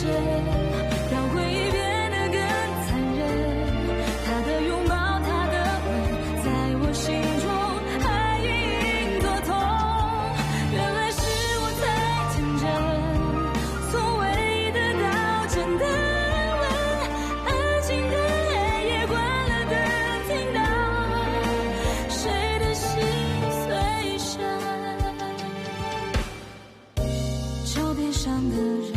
切，让回忆变得更残忍。他的拥抱，他的吻，在我心中还隐隐作痛。原来是我太天真，从未得到真的吻，安静的黑夜，关了灯，听到谁的心碎声。桥边上的人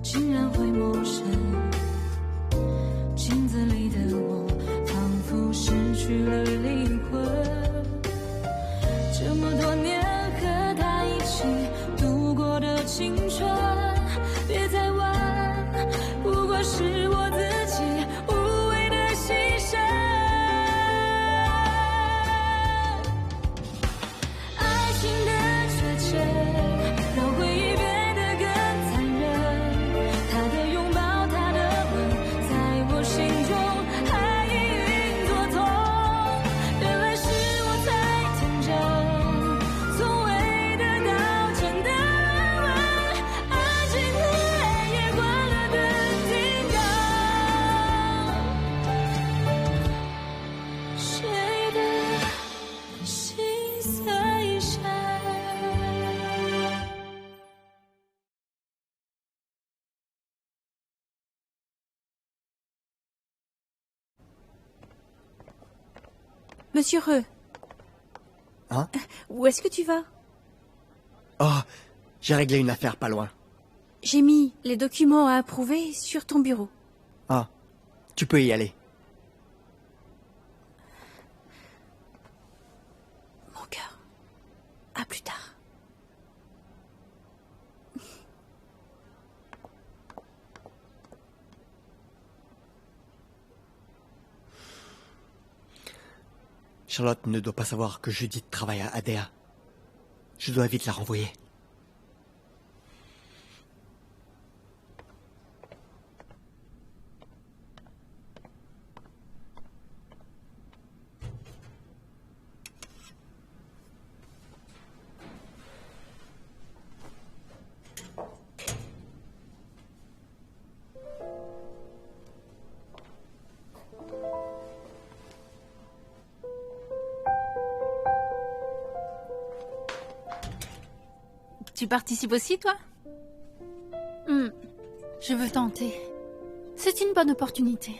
竟然会陌生，镜子里的我仿佛失去了灵魂。这么多年和他一起度过的青春，别再问，不过是我自己无谓的牺牲。爱情的确切，让回忆变得更残忍。他的拥抱，他的吻，在我心中还隐隐作痛。原来是我太天真，从未得到真的吻，安静的黑夜，关了灯，听到谁的心碎声。Monsieur Reux, Hein? où est-ce que tu vas? Oh, j'ai réglé une affaire pas loin. J'ai mis les documents à approuver sur ton bureau. Ah, tu peux y aller. Mon cœur. À plus tard. Charlotte ne doit pas savoir que Judith travaille à ADA. Je dois vite la renvoyer. Tu participes aussi, toi? Je veux tenter. C'est une bonne opportunité.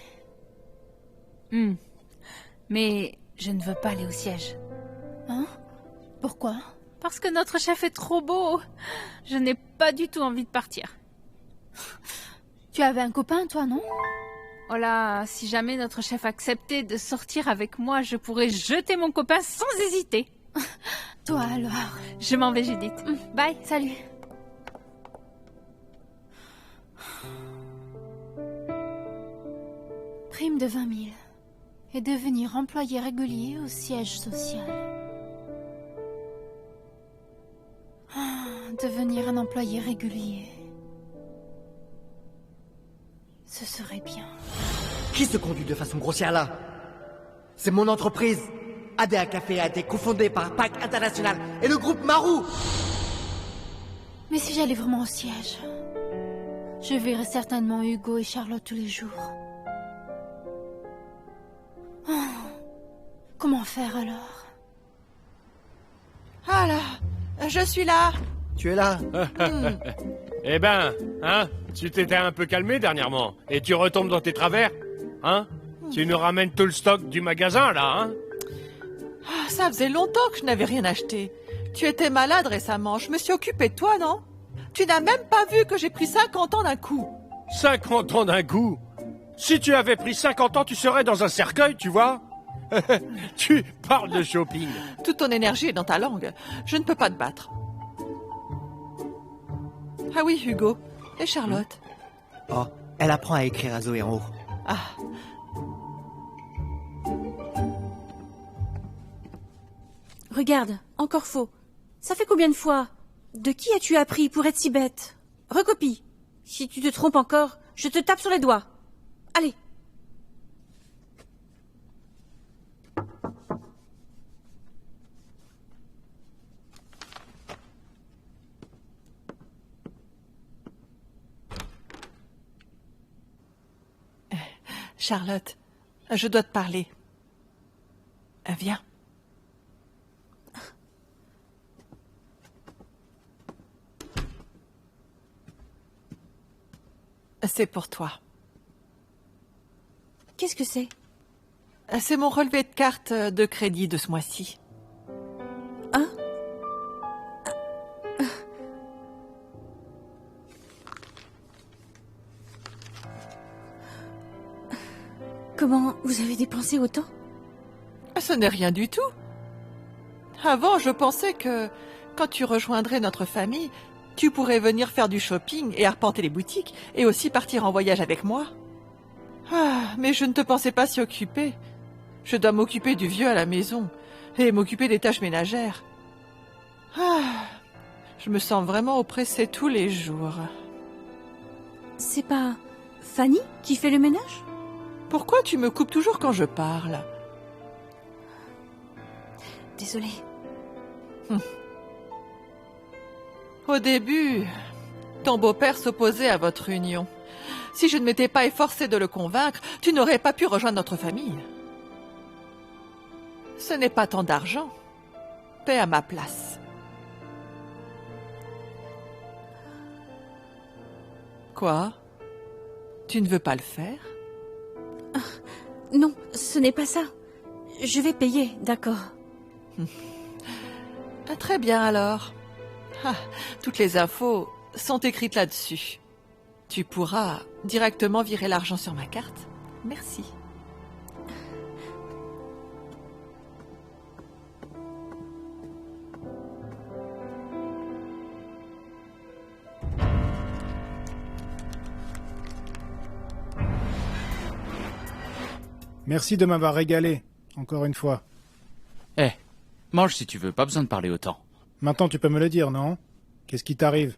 Mais je ne veux pas aller au siège. Hein? Pourquoi? Parce que notre chef est trop beau. Je n'ai pas du tout envie de partir. Tu avais un copain, toi, non? Oh là, si jamais notre chef acceptait de sortir avec moi, je pourrais jeter mon copain sans hésiter. Toi, alors. Je m'en vais, Judith. Bye. Salut. Prime de 20 000. Et devenir employé régulier au siège social. Devenir un employé régulier. Ce serait bien. Qui se conduit de façon grossière là? C'est mon entreprise. ADA Café a été cofondée par PAC International et le groupe Marou. Mais si j'allais vraiment au siège, je verrais certainement Hugo et Charlotte tous les jours. Comment faire alors? Ah là, je suis là. Tu es là? Eh ben, hein, tu t'étais un peu calmé dernièrement, et tu retombes dans tes travers, hein? Tu nous ramènes tout le stock du magasin, là, hein? Ah, ça faisait longtemps que je n'avais rien acheté. Tu étais malade récemment, je me suis occupée de toi, non? Tu n'as même pas vu que j'ai pris 50 ans d'un coup. 50 ans d'un coup? Si tu avais pris 50 ans, tu serais dans un cercueil, tu vois? Tu parles de shopping. Toute ton énergie est dans ta langue. Je ne peux pas te battre. Ah oui, Hugo. Et Charlotte? Oh, elle apprend à écrire à Zoé en haut. Ah, Regarde, encore faux. Ça fait combien de fois? De qui as-tu appris pour être si bête? Recopie. Si tu te trompes encore, je te tape sur les doigts. Allez. Charlotte, je dois te parler. Viens. C'est pour toi. Qu'est-ce que c'est? C'est mon relevé de carte de crédit de ce mois-ci. Hein? Comment vous avez dépensé autant? Ce n'est rien du tout. Avant, je pensais que quand tu rejoindrais notre famille, tu pourrais venir faire du shopping et arpenter les boutiques et aussi partir en voyage avec moi. Ah, mais je ne te pensais pas si occupée. Je dois m'occuper du vieux à la maison et m'occuper des tâches ménagères. Ah, je me sens vraiment oppressée tous les jours. C'est pas Fanny qui fait le ménage? Pourquoi tu me coupes toujours quand je parle? Désolée. Au début, ton beau-père s'opposait à votre union. Si je ne m'étais pas efforcée de le convaincre, tu n'aurais pas pu rejoindre notre famille. Ce n'est pas tant d'argent. Paie à ma place. Quoi? Tu ne veux pas le faire? Non, ce n'est pas ça. Je vais payer, d'accord. Très bien alors. Ah, toutes les infos sont écrites là-dessus. Tu pourras directement virer l'argent sur ma carte. Merci. Merci de m'avoir régalé, encore une fois. Eh, mange si tu veux, pas besoin de parler autant. Maintenant tu peux me le dire, non? Qu'est-ce qui t'arrive?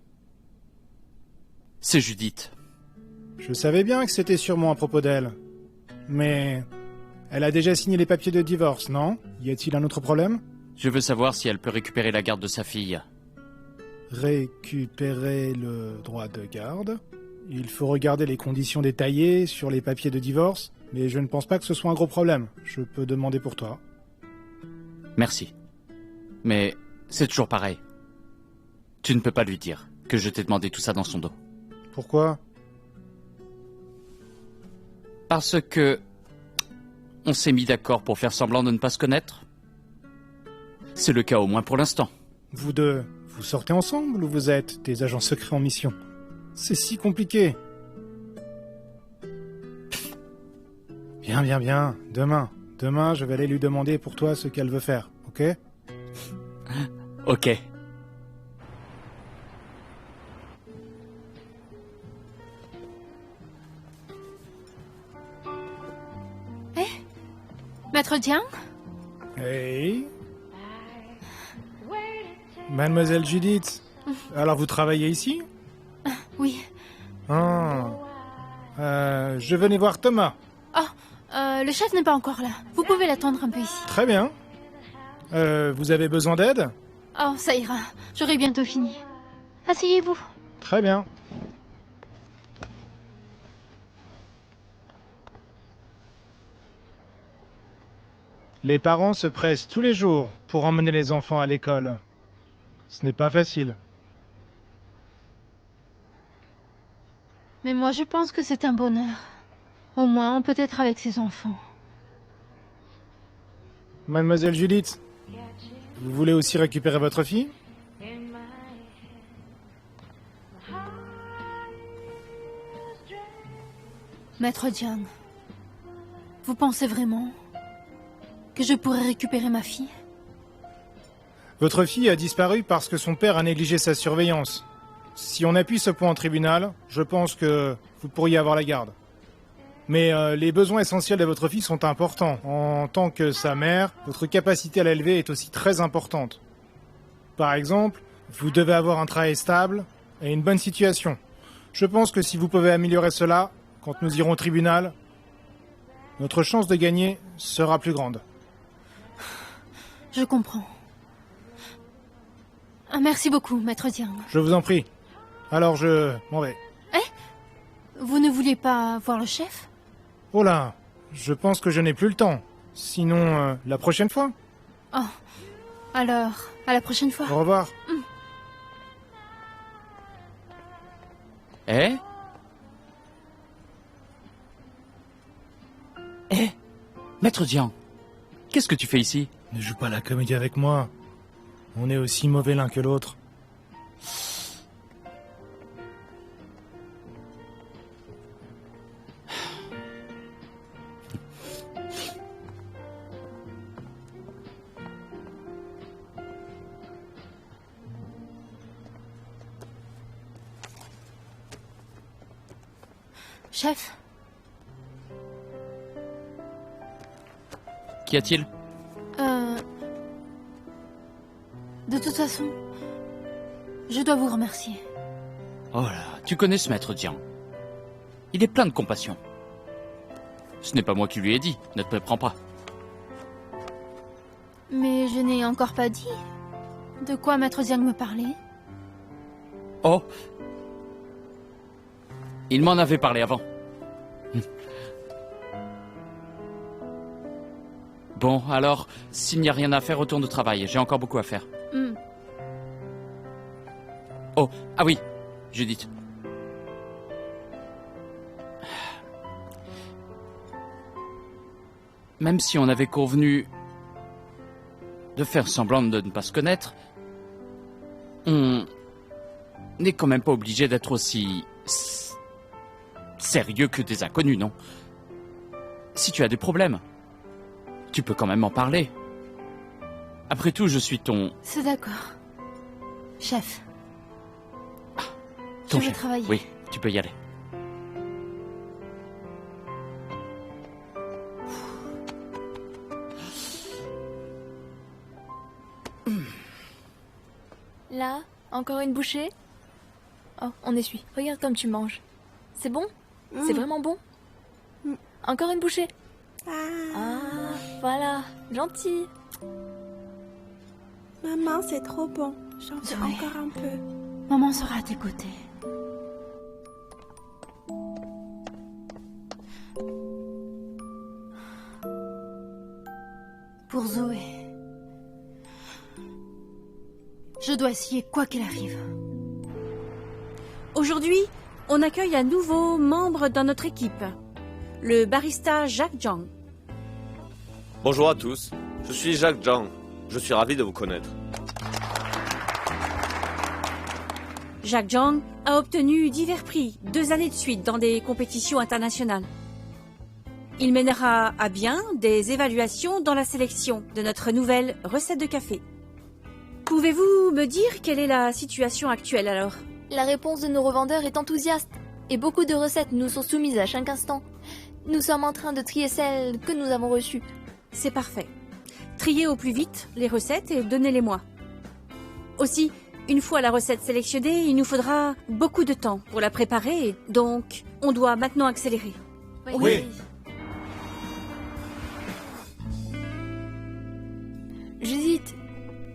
C'est Judith. Je savais bien que c'était sûrement à propos d'elle. Mais... elle a déjà signé les papiers de divorce, non? Y a-t-il un autre problème? Je veux savoir si elle peut récupérer la garde de sa fille. Récupérer le droit de garde? Il faut regarder les conditions détaillées sur les papiers de divorce, mais je ne pense pas que ce soit un gros problème. Je peux demander pour toi. Merci. Mais c'est toujours pareil. Tu ne peux pas lui dire que je t'ai demandé tout ça dans son dos. Pourquoi? Parce que... on s'est mis d'accord pour faire semblant de ne pas se connaître. C'est le cas au moins pour l'instant. Vous deux, vous sortez ensemble ou vous êtes des agents secrets en mission? C'est si compliqué. Bien, bien, bien. Demain, je vais aller lui demander pour toi ce qu'elle veut faire, ok? Ok. Maître Jiang? Hey. Mademoiselle Judith, alors vous travaillez ici? Oui. Ah. Je venais voir Thomas. Le chef n'est pas encore là. Vous pouvez l'attendre un peu ici. Très bien. Vous avez besoin d'aide? Oh, ça ira. J'aurai bientôt fini. Asseyez-vous. Très bien. Les parents se pressent tous les jours pour emmener les enfants à l'école. Ce n'est pas facile. Mais moi, je pense que c'est un bonheur. Au moins, on peut être avec ses enfants. Mademoiselle Judith, vous voulez aussi récupérer votre fille? Maître Jiang, vous pensez vraiment que je pourrais récupérer ma fille? Votre fille a disparu parce que son père a négligé sa surveillance. Si on appuie ce point en tribunal, je pense que vous pourriez avoir la garde. Mais les besoins essentiels de votre fille sont importants. En tant que sa mère, votre capacité à l'élever est aussi très importante. Par exemple, vous devez avoir un travail stable et une bonne situation. Je pense que si vous pouvez améliorer cela, quand nous irons au tribunal, notre chance de gagner sera plus grande. Je comprends. Merci beaucoup, Maître Jiang. Je vous en prie. Alors je m'en vais. Vous ne vouliez pas voir le chef? Oh là, je pense que je n'ai plus le temps. Sinon, la prochaine fois. Oh, alors, à la prochaine fois. Au revoir. Eh Eh Maître Jiang, qu'est-ce que tu fais ici? Ne joue pas la comédie avec moi. On est aussi mauvais l'un que l'autre. Chef, Qu'y a-t-il? de toute façon, je dois vous remercier. Oh là, tu connais ce maître Jiang. Il est plein de compassion. Ce n'est pas moi qui lui ai dit, ne te méprends pas. Mais je n'ai encore pas dit. De quoi Maître Jiang me parlait? Oh Il m'en avait parlé avant. Bon, alors, s'il n'y a rien à faire, retourne au travail. J'ai encore beaucoup à faire. Oh, ah oui, Judith. Même si on avait convenu de faire semblant de ne pas se connaître, on n'est quand même pas obligé d'être aussi sérieux que des inconnus, non? Si tu as des problèmes, tu peux quand même en parler. Après tout, je suis ton... C'est d'accord. Chef. ton Je vais chef. travailler. Oui, tu peux y aller. Là, encore une bouchée. Oh, on essuie. Regarde comme tu manges. C'est bon? C'est vraiment bon? Encore une bouchée. Ah, voilà. Gentil. Maman, c'est trop bon. J'en veux Oui. encore un peu. Maman sera à tes côtés. Pour Zoé, je dois essayer quoi qu'il arrive. Aujourd'hui, on accueille un nouveau membre dans notre équipe, le barista Jacques Jiang. Bonjour à tous, je suis Jacques Jiang. Je suis ravi de vous connaître. Jacques Jiang a obtenu divers prix 2 années de suite dans des compétitions internationales. Il mènera à bien des évaluations dans la sélection de notre nouvelle recette de café. Pouvez-vous me dire quelle est la situation actuelle alors? La réponse de nos revendeurs est enthousiaste. Et beaucoup de recettes nous sont soumises à chaque instant. Nous sommes en train de trier celles que nous avons reçues. C'est parfait. Triez au plus vite les recettes et donnez-les-moi. Aussi, une fois la recette sélectionnée, il nous faudra beaucoup de temps pour la préparer, donc on doit maintenant accélérer. Oui. Judith,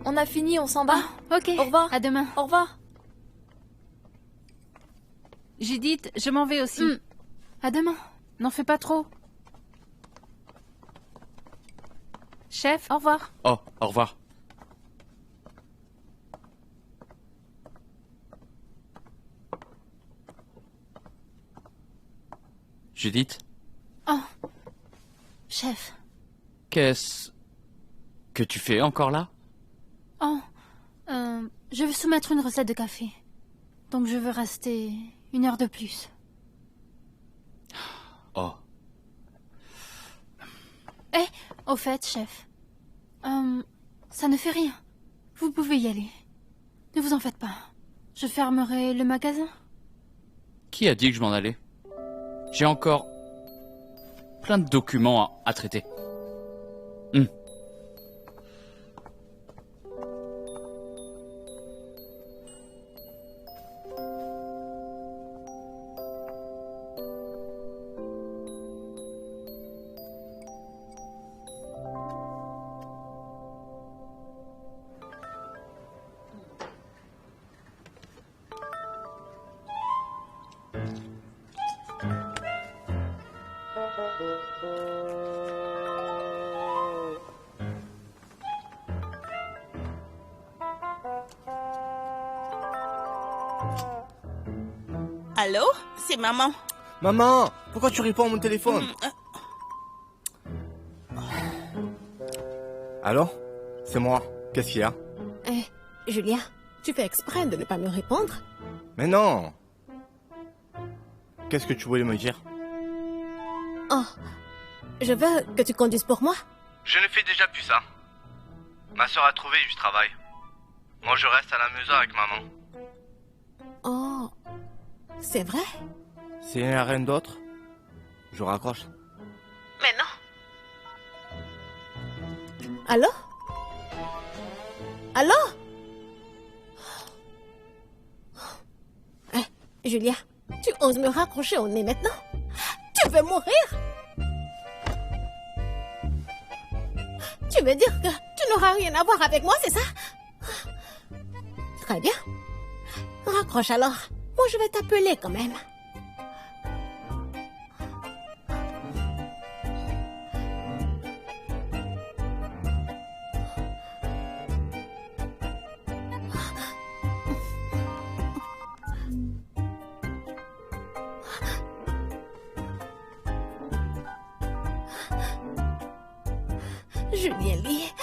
on a fini, on s'en va. Ok. Au revoir. À demain. Au revoir. Judith, je m'en vais aussi. À demain. N'en fais pas trop. Chef, au revoir. Oh, au revoir. Judith, Oh. Chef. qu'est-ce que tu fais encore là? Oh. Je vais soumettre une recette de café. Donc je veux rester 1 heure de plus. Oh, Eh, au fait, chef. Ça ne fait rien. Vous pouvez y aller. Ne vous en faites pas. Je fermerai le magasin. qui a dit que je m'en allais? J'ai encore plein de documents à traiter. Allô? C'est maman. Maman, pourquoi tu réponds à mon téléphone? Allô? C'est moi. Qu'est-ce qu'il y a? Julia, tu fais exprès de ne pas me répondre? Mais non. Qu'est-ce que tu voulais me dire? Oh, je veux que tu conduises pour moi. Je ne fais déjà plus ça. Ma soeur a trouvé du travail. Moi, je reste à la maison avec maman. Oh, c'est vrai? S'il n'y a rien d'autre, je raccroche. Mais non. Allô? Allô? Julia, tu oses me raccrocher au nez maintenant? Tu veux mourir? Tu veux dire que tu n'auras rien à voir avec moi, c'est ça? Très bien. Raccroche alors. Moi, je vais t'appeler quand même. Julien Lee,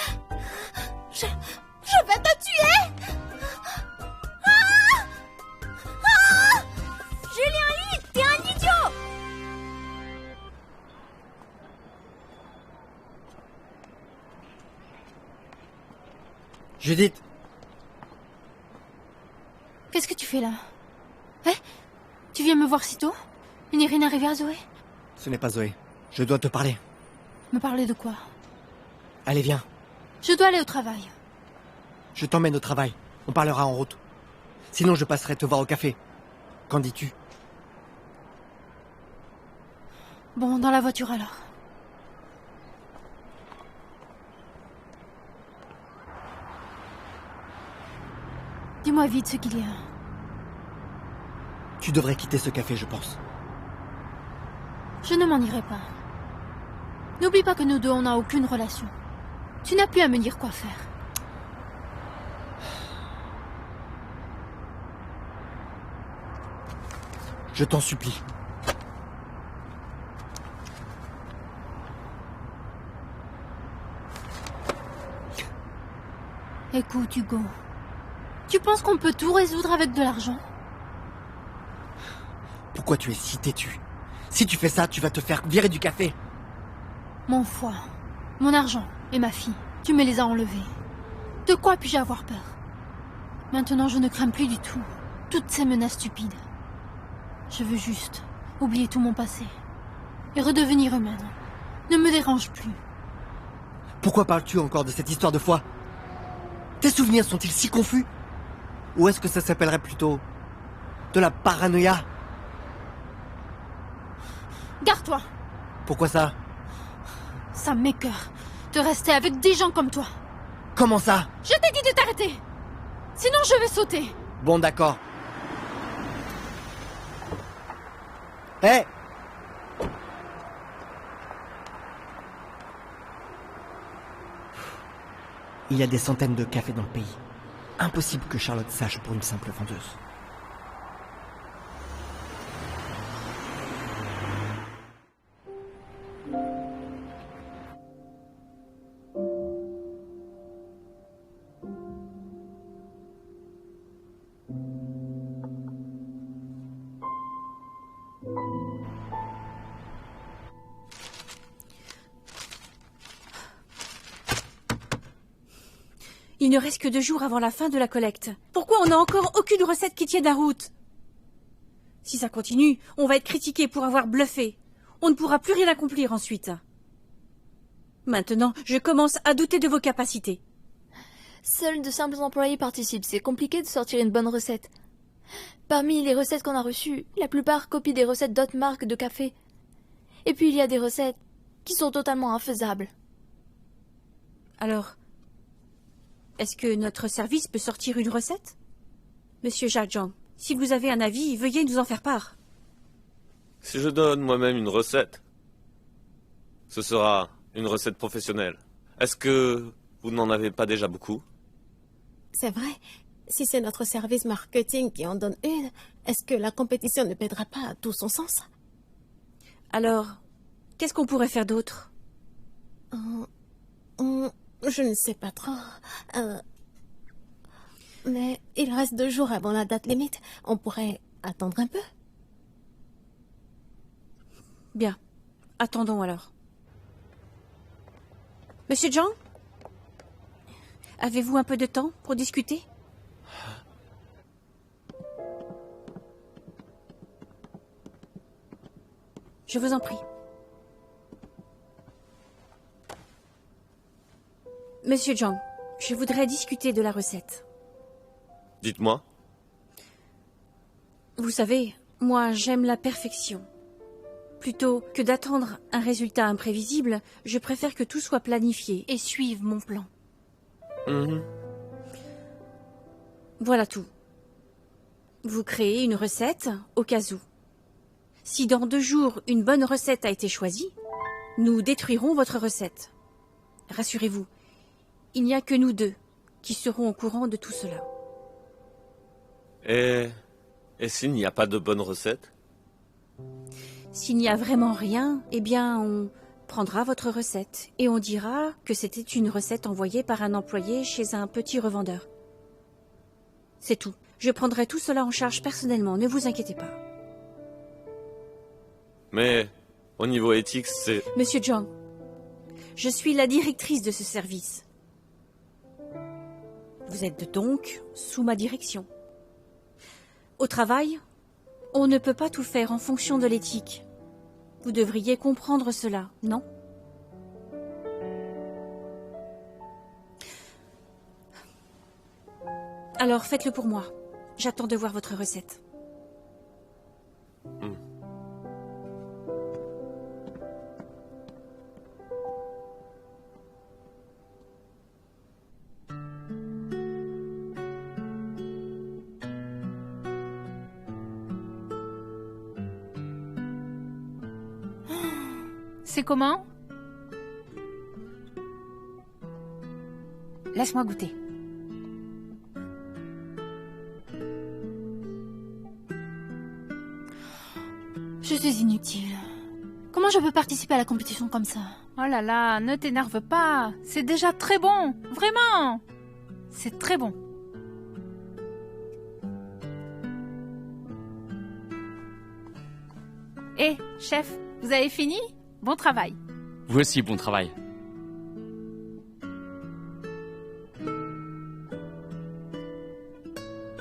je vais te tuer! Julien Lee, t'es un idiot! Judith! Qu'est-ce que tu fais là? Tu viens me voir si tôt? Il n'est rien arrivé à Zoé? Ce n'est pas Zoé. Je dois te parler. Me parler de quoi? Allez, viens. Je dois aller au travail. Je t'emmène au travail. On parlera en route. Sinon, je passerai te voir au café. Qu'en dis-tu? Bon, dans la voiture alors. Dis-moi vite ce qu'il y a. Tu devrais quitter ce café, je pense. Je ne m'en irai pas. N'oublie pas que nous deux, on n'a aucune relation. Tu n'as plus à me dire quoi faire. Je t'en supplie. Écoute, Hugo. Tu penses qu'on peut tout résoudre avec de l'argent? Pourquoi tu es si têtu? Si tu fais ça, tu vas te faire virer du café. Mon foie, mon argent et ma fille, tu me les as enlevés. De quoi puis-je avoir peur? Maintenant, je ne crains plus du tout toutes ces menaces stupides. Je veux juste oublier tout mon passé et redevenir humaine. Ne me dérange plus. Pourquoi parles-tu encore de cette histoire de foi? Tes souvenirs sont-ils si confus? Ou est-ce que ça s'appellerait plutôt de la paranoïa? Garde-toi! Pourquoi ça? Ça m'écoeure de rester avec des gens comme toi. Comment ça? Je t'ai dit de t'arrêter! Sinon je vais sauter! Bon, d'accord. Hé! Il y a des centaines de cafés dans le pays. Impossible que Charlotte sache pour une simple vendeuse. Il ne reste que 2 jours avant la fin de la collecte. Pourquoi on n'a encore aucune recette qui tienne la route? Si ça continue, on va être critiqué pour avoir bluffé. On ne pourra plus rien accomplir ensuite. Maintenant, je commence à douter de vos capacités. Seuls de simples employés participent. C'est compliqué de sortir une bonne recette. Parmi les recettes qu'on a reçues, la plupart copient des recettes d'autres marques de café. Et puis il y a des recettes qui sont totalement infaisables. Alors, est-ce que notre service peut sortir une recette? Monsieur Jacques Jean, si vous avez un avis, veuillez nous en faire part. Si je donne moi-même une recette, Ce sera une recette professionnelle. Est-ce que vous n'en avez pas déjà beaucoup? C'est vrai. Si c'est notre service marketing qui en donne une, est-ce que la compétition ne perdra pas tout son sens? Alors, qu'est-ce qu'on pourrait faire d'autre? Je ne sais pas trop. Mais il reste 2 jours avant la date limite. On pourrait attendre un peu. Bien. Attendons alors. Monsieur Zhang? Avez-vous un peu de temps pour discuter? Je vous en prie. Monsieur Zhang, je voudrais discuter de la recette. Dites-moi. Vous savez, moi j'aime la perfection. Plutôt que d'attendre un résultat imprévisible, je préfère que tout soit planifié et suive mon plan. Voilà tout. Vous créez une recette au cas où. Si dans 2 jours, une bonne recette a été choisie, nous détruirons votre recette. Rassurez-vous, il n'y a que nous 2 qui serons au courant de tout cela. Et s'il n'y a pas de bonne recette? S'il n'y a vraiment rien, eh bien, on prendra votre recette et on dira que c'était une recette envoyée par un employé chez un petit revendeur. C'est tout. Je prendrai tout cela en charge personnellement, ne vous inquiétez pas. Mais au niveau éthique, c'est... Monsieur Zhang, je suis la directrice de ce service. Vous êtes donc sous ma direction. Au travail, on ne peut pas tout faire en fonction de l'éthique. Vous devriez comprendre cela, non? Alors faites-le pour moi. J'attends de voir votre recette. C'est comment? Laisse-moi goûter. Je suis inutile. Comment je peux participer à la compétition comme ça? Oh là là, ne t'énerve pas. C'est déjà très bon. Vraiment. C'est très bon. Eh, chef, vous avez fini? Bon travail. Vous aussi, bon travail.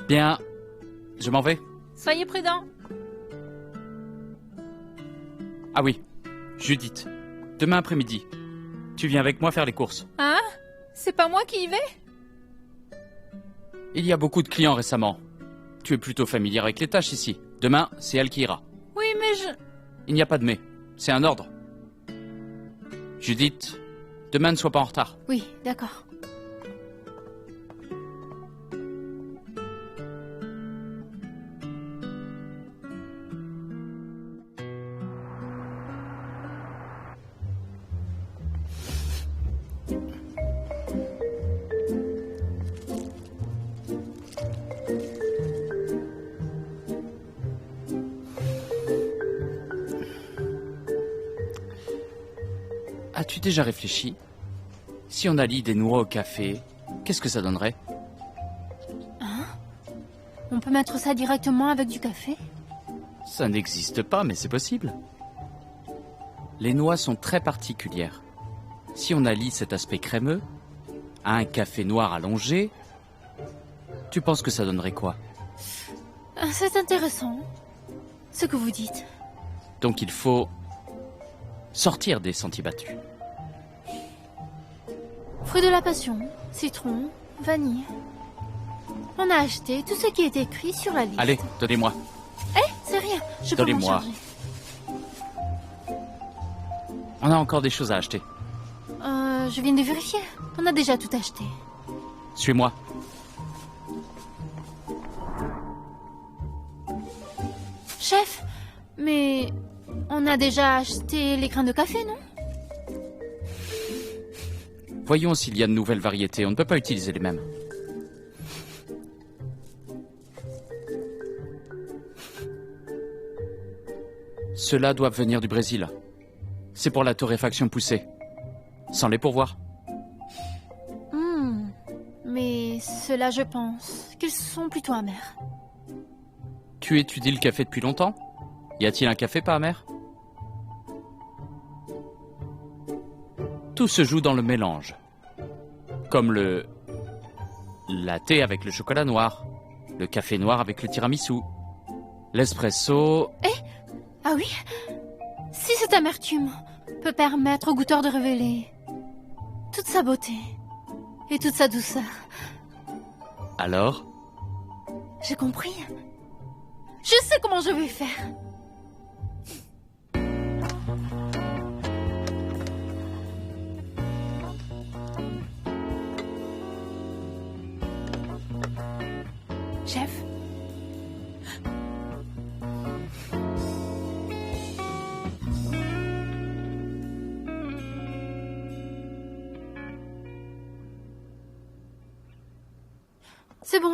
Bien, je m'en vais. Soyez prudents. Ah oui, Judith, demain après-midi, tu viens avec moi faire les courses. Hein? C'est pas moi qui y vais? Il y a beaucoup de clients récemment. Tu es plutôt familière avec les tâches ici. Demain, c'est elle qui ira. Oui, mais je... Il n'y a pas de mais, c'est un ordre. Judith, demain ne sois pas en retard. Oui, d'accord. As-tu déjà réfléchi? Si on allie des noix au café, qu'est-ce que ça donnerait? Hein? On peut mettre ça directement avec du café? Ça n'existe pas, mais c'est possible. Les noix sont très particulières. Si on allie cet aspect crémeux à un café noir allongé, tu penses que ça donnerait quoi? C'est intéressant, ce que vous dites. Donc il faut sortir des sentiers battus. Fruits de la passion, citron, vanille. On a acheté tout ce qui est écrit sur la liste. Allez, donnez-moi. C'est rien, je peux m'en Donnez-moi. charger. On a encore des choses à acheter. Je viens de vérifier. On a déjà tout acheté. Suis-moi. Chef, mais on a déjà acheté les grains de café, non? Voyons s'il y a de nouvelles variétés. On ne peut pas utiliser les mêmes. Ceux-là doivent venir du Brésil. C'est pour la torréfaction poussée. Sans les pourvoir. Mais ceux-là, je pense qu'ils sont plutôt amers. Tu étudies le café depuis longtemps? Y a-t-il un café pas amer? Tout se joue dans le mélange. Comme le latte avec le chocolat noir, le café noir avec le tiramisu, l'espresso... Ah oui? Si cette amertume peut permettre au goûteur de révéler toute sa beauté et toute sa douceur. Alors? J'ai compris. Je sais comment je vais faire. Chef?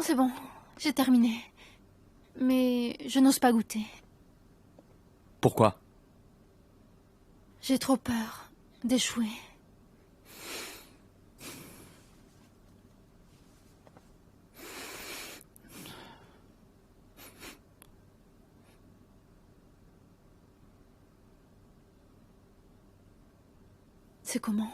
C'est bon. J'ai terminé. Mais je n'ose pas goûter. Pourquoi? J'ai trop peur d'échouer. C'est comment?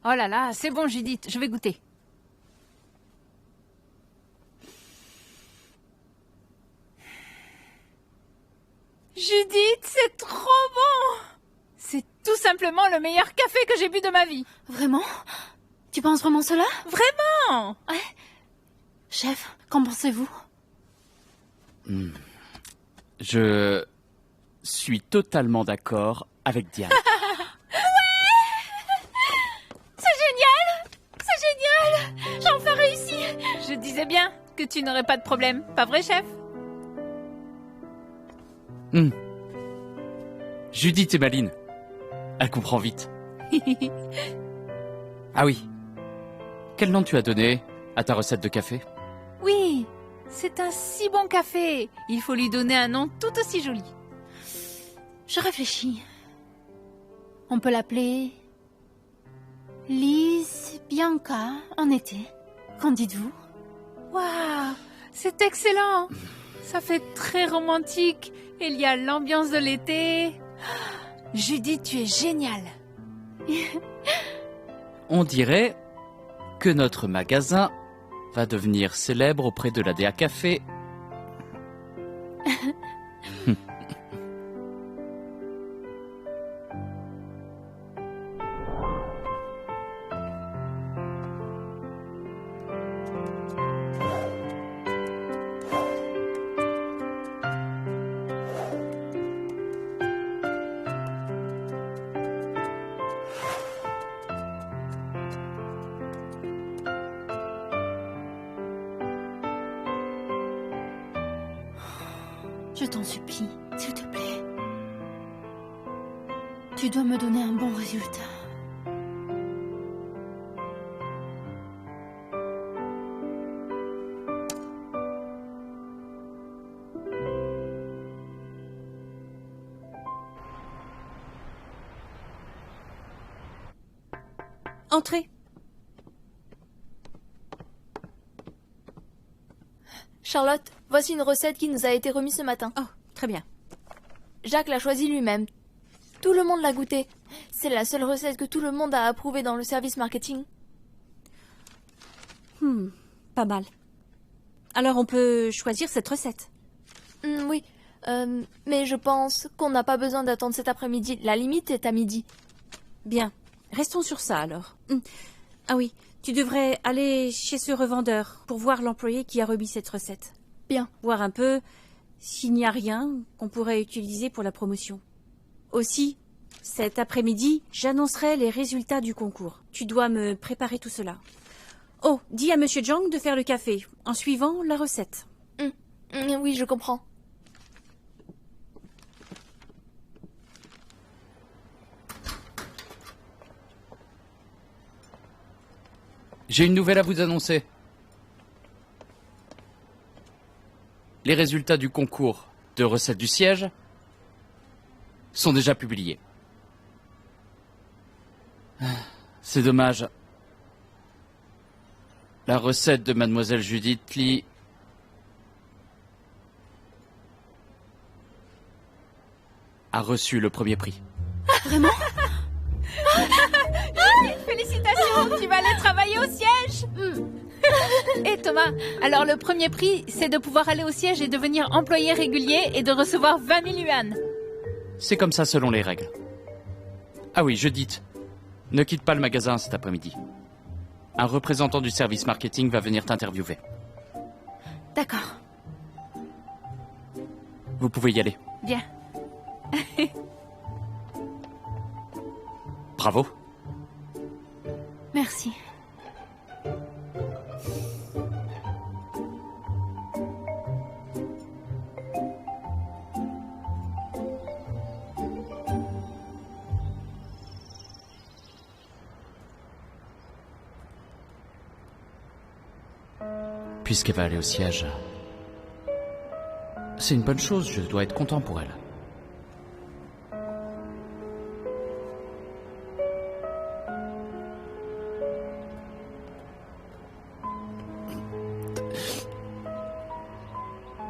Oh là là, c'est bon Judith, je vais goûter. Judith, c'est trop bon! C'est tout simplement le meilleur café que j'ai bu de ma vie. Vraiment? Tu penses vraiment cela? Vraiment? Ouais. Chef, qu'en pensez-vous? Je suis totalement d'accord avec Diane. J'ai enfin réussi! Je disais bien que tu n'aurais pas de problème, pas vrai, chef? Judith est maline. Elle comprend vite. Ah oui. Quel nom tu as donné à ta recette de café? Oui, c'est un si bon café. Il faut lui donner un nom tout aussi joli. Je réfléchis. On peut l'appeler... Lise Bianca en été. Qu'en dites-vous? Waouh, c'est excellent. Ça fait très romantique. Il y a l'ambiance de l'été. Judith, tu es géniale. On dirait que notre magasin va devenir célèbre auprès de la DA Café. Je t'en supplie, s'il te plaît. Tu dois me donner un bon résultat. Entrez. Charlotte, voici une recette qui nous a été remise ce matin. Oh, très bien. Jacques l'a choisie lui-même. Tout le monde l'a goûtée. C'est la seule recette que tout le monde a approuvée dans le service marketing. Pas mal. Alors on peut choisir cette recette. Oui, mais je pense qu'on n'a pas besoin d'attendre cet après-midi. La limite est à midi. Bien. Restons sur ça alors. Ah oui, tu devrais aller chez ce revendeur pour voir l'employé qui a remis cette recette. Bien. Voir un peu s'il n'y a rien qu'on pourrait utiliser pour la promotion. Aussi, cet après-midi, j'annoncerai les résultats du concours. Tu dois me préparer tout cela. Oh, dis à Monsieur Zhang de faire le café, en suivant la recette. Oui, je comprends. J'ai une nouvelle à vous annoncer. Les résultats du concours de recettes du siège sont déjà publiés. C'est dommage. La recette de Mademoiselle Judith Lee a reçu le premier prix. Vraiment? Félicitations, tu vas aller travailler au siège. Et Thomas, alors le premier prix, c'est de pouvoir aller au siège et devenir employé régulier et de recevoir 20 000 yuan. C'est comme ça selon les règles. Ah oui, Judith, ne quitte pas le magasin cet après-midi. Un représentant du service marketing va venir t'interviewer. D'accord. Vous pouvez y aller. Bien. Bravo. Merci. Puisqu'elle va aller au siège, c'est une bonne chose, je dois être content pour elle.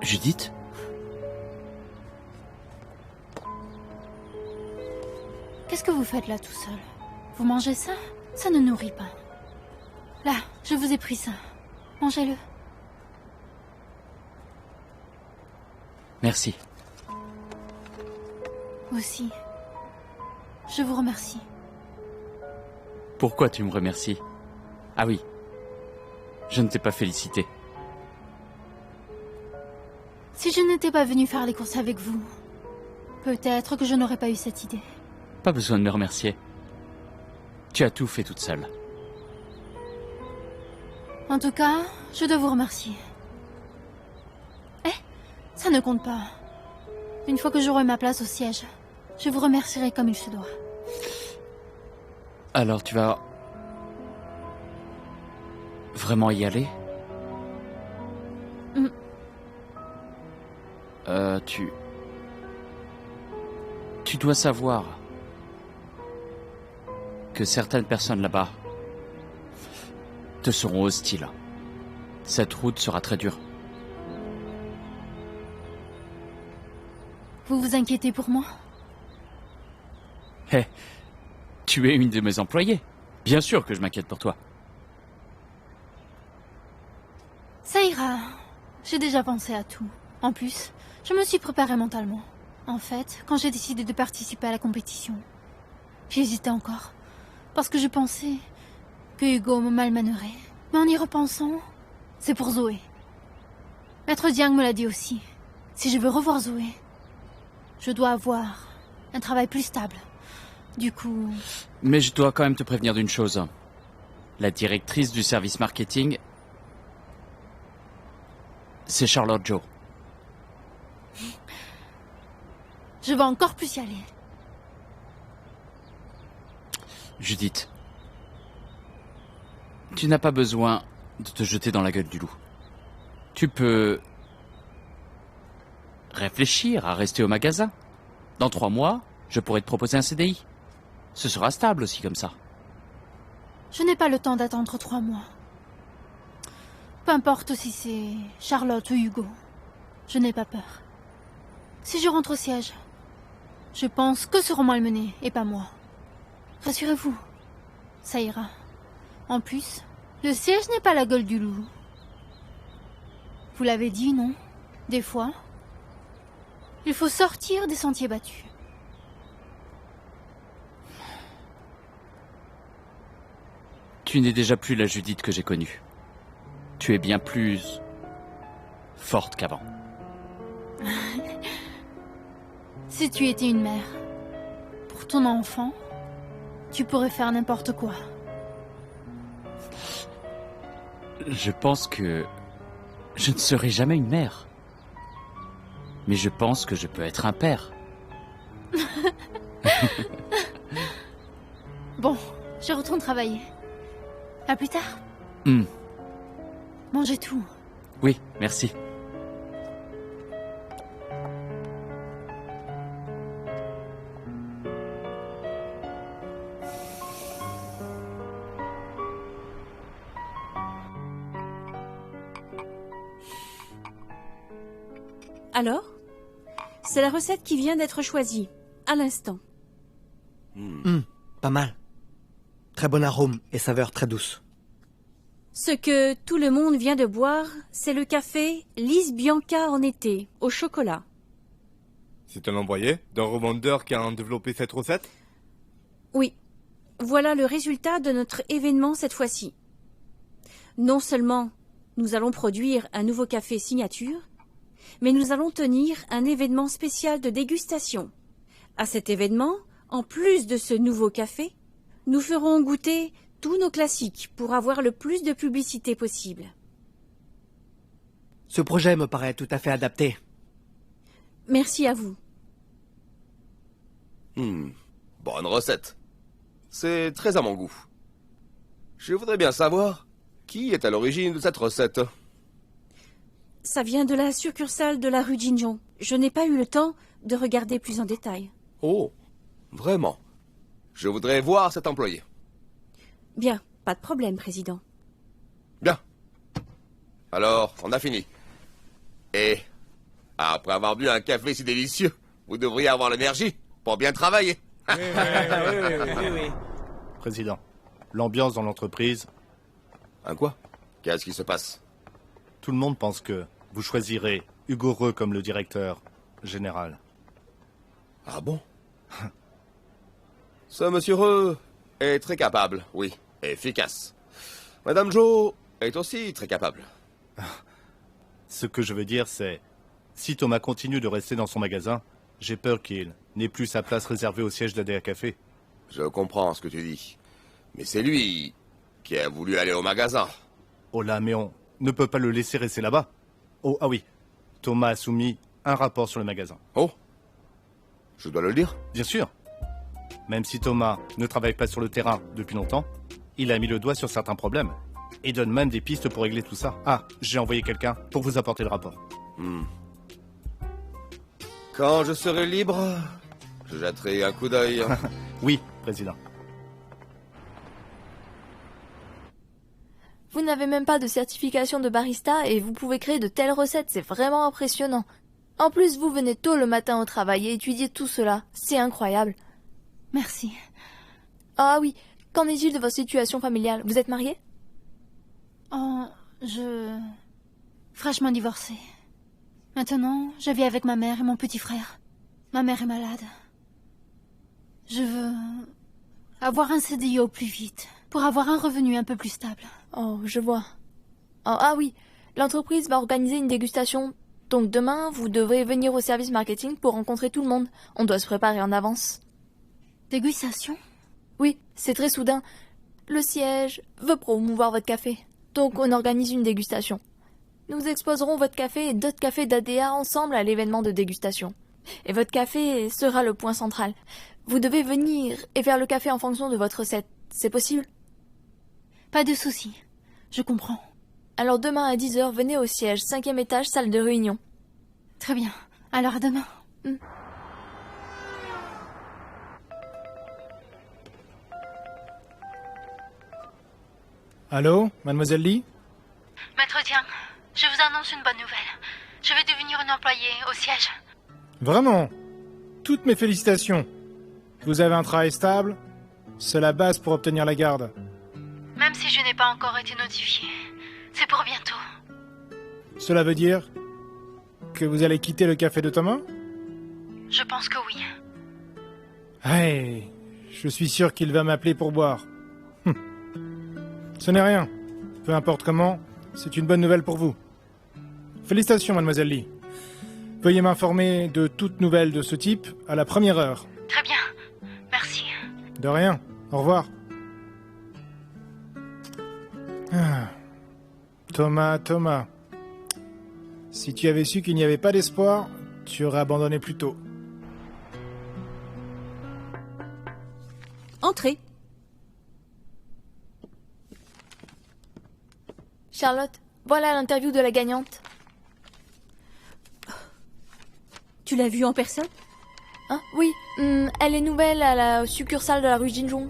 Judith? Qu'est-ce que vous faites là tout seul? Vous mangez ça? Ça ne nourrit pas. Là, je vous ai pris ça. Mangez-le. Merci. Aussi. Je vous remercie. Pourquoi tu me remercies? Ah oui. Je ne t'ai pas félicité. Si je n'étais pas venue faire les courses avec vous, peut-être que je n'aurais pas eu cette idée. Pas besoin de me remercier. Tu as tout fait toute seule. En tout cas, je dois vous remercier. Ça ne compte pas. Une fois que j'aurai ma place au siège, je vous remercierai comme il se doit. Alors tu vas... vraiment y aller? Tu dois savoir que certaines personnes là-bas te seront hostiles. Cette route sera très dure. Vous vous inquiétez pour moi? Hé, tu es une de mes employées. Bien sûr que je m'inquiète pour toi. Ça ira. J'ai déjà pensé à tout. En plus, je me suis préparée mentalement. En fait, quand j'ai décidé de participer à la compétition, j'hésitais encore. Parce que je pensais que Hugo me malmènerait. Mais en y repensant, c'est pour Zoé. Maître Jiang me l'a dit aussi. Si je veux revoir Zoé, je dois avoir un travail plus stable. Du coup... Mais je dois quand même te prévenir d'une chose. La directrice du service marketing, c'est Charlotte Zhou. Je vais encore plus y aller. Judith, tu n'as pas besoin de te jeter dans la gueule du loup. Tu peux réfléchir à rester au magasin. Dans 3 mois, je pourrais te proposer un CDI. Ce sera stable aussi comme ça. Je n'ai pas le temps d'attendre 3 mois. Peu importe si c'est Charlotte ou Hugo. Je n'ai pas peur. Si je rentre au siège, je pense que seront malmenés et pas moi. Rassurez-vous, ça ira. En plus, le siège n'est pas la gueule du loup. Vous l'avez dit, non? Des fois, il faut sortir des sentiers battus. Tu n'es déjà plus la Judith que j'ai connue. Tu es bien plus forte qu'avant. Si tu étais une mère, pour ton enfant, tu pourrais faire n'importe quoi. Je pense que je ne serai jamais une mère. Mais je pense que je peux être un père. Bon, je retourne travailler. À plus tard. Mangez tout. Oui, merci. Alors, c'est la recette qui vient d'être choisie, à l'instant. Pas mal. Très bon arôme et saveur très douce. Ce que tout le monde vient de boire, c'est le café Lise Bianca en été, au chocolat. C'est un employé d'un revendeur qui a développé cette recette? Oui, voilà le résultat de notre événement cette fois-ci. Non seulement nous allons produire un nouveau café signature, mais nous allons tenir un événement spécial de dégustation. À cet événement, en plus de ce nouveau café, nous ferons goûter tous nos classiques pour avoir le plus de publicité possible. Ce projet me paraît tout à fait adapté. Merci à vous. Bonne recette. C'est très à mon goût. Je voudrais bien savoir qui est à l'origine de cette recette. Ça vient de la succursale de la rue Jinjon. Je n'ai pas eu le temps de regarder plus en détail. Oh, vraiment? Je voudrais voir cet employé. Bien, pas de problème, Président. Bien. Alors, on a fini. Et, après avoir bu un café si délicieux, vous devriez avoir l'énergie pour bien travailler. Oui. Président, l'ambiance dans l'entreprise... Un quoi? Qu'est-ce qui se passe? Tout le monde pense que vous choisirez Hugo Reux comme le directeur général. Ah bon? Ce monsieur Reux est très capable, oui, et efficace. Madame Jo est aussi très capable. Ce que je veux dire, c'est... Si Thomas continue de rester dans son magasin, j'ai peur qu'il n'ait plus sa place réservée au siège d'ADA Café. Je comprends ce que tu dis. Mais c'est lui qui a voulu aller au magasin. Oh là, mais on ne peut pas le laisser rester là-bas. Oh, ah oui. Thomas a soumis un rapport sur le magasin. Oh? Je dois le dire? Bien sûr. Même si Thomas ne travaille pas sur le terrain depuis longtemps, il a mis le doigt sur certains problèmes. Et donne même des pistes pour régler tout ça. Ah, j'ai envoyé quelqu'un pour vous apporter le rapport. Quand je serai libre, je jetterai un coup d'œil. Oui, Président. Vous n'avez même pas de certification de barista et vous pouvez créer de telles recettes, c'est vraiment impressionnant. En plus, vous venez tôt le matin au travail et étudiez tout cela, c'est incroyable. Merci. Ah oui, qu'en est-il de votre situation familiale? Vous êtes marié? Oh, fraîchement divorcée. Maintenant, je vis avec ma mère et mon petit frère. Ma mère est malade. Je veux avoir un CDI au plus vite, pour avoir un revenu un peu plus stable. Oh, je vois. Oh, ah oui, l'entreprise va organiser une dégustation. Donc demain, vous devrez venir au service marketing pour rencontrer tout le monde. On doit se préparer en avance. Dégustation? Oui, c'est très soudain. Le siège veut promouvoir votre café. Donc on organise une dégustation. Nous exposerons votre café et d'autres cafés d'ADA ensemble à l'événement de dégustation. Et votre café sera le point central. Vous devez venir et faire le café en fonction de votre recette. C'est possible? Pas de souci. Je comprends. Alors demain à 10h, venez au siège, 5e étage, salle de réunion. Très bien. Alors à demain. Allô, mademoiselle Lee? Maître Tian, je vous annonce une bonne nouvelle. Je vais devenir une employée au siège. Vraiment? Toutes mes félicitations. Vous avez un travail stable? C'est la base pour obtenir la garde. Même si je n'ai pas encore été notifiée. C'est pour bientôt. Cela veut dire que vous allez quitter le café de Thomas? Je pense que oui. Hey, je suis sûr qu'il va m'appeler pour boire. Ce n'est rien. Peu importe comment, c'est une bonne nouvelle pour vous. Félicitations, mademoiselle Lee. Veuillez m'informer de toute nouvelle de ce type à la première heure. Très bien. Merci. De rien. Au revoir. Ah. Thomas. Si tu avais su qu'il n'y avait pas d'espoir, Tu aurais abandonné plus tôt. Entrez. Charlotte, voilà l'interview de la gagnante. Tu l'as vue en personne? Hein? Oui, elle est nouvelle à la succursale de la rue Jinjong.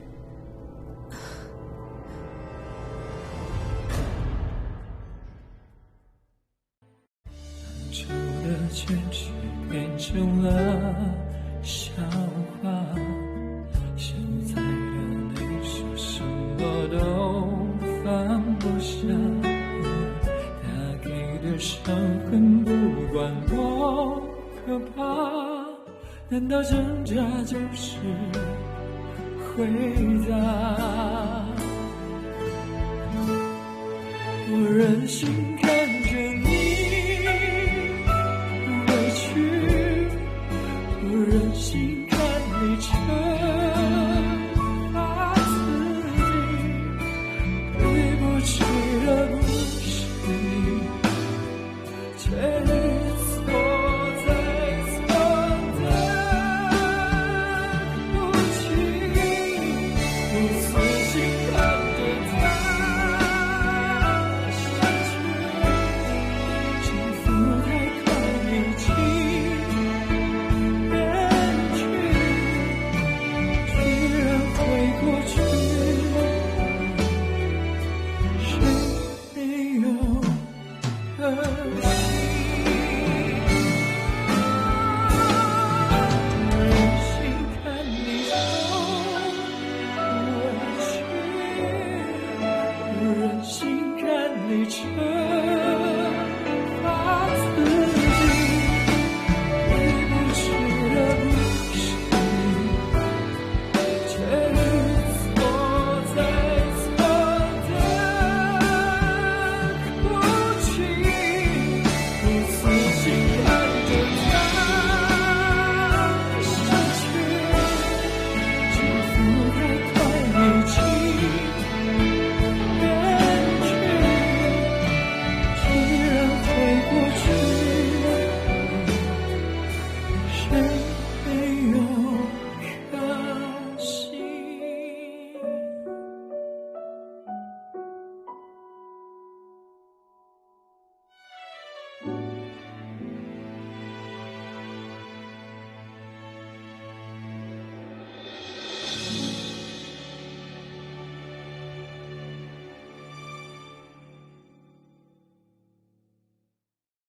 难道挣扎就是回答？我任性看着你委屈，我任性看你惩罚自己，对不起的不是你，却一错再错。任性看你沉。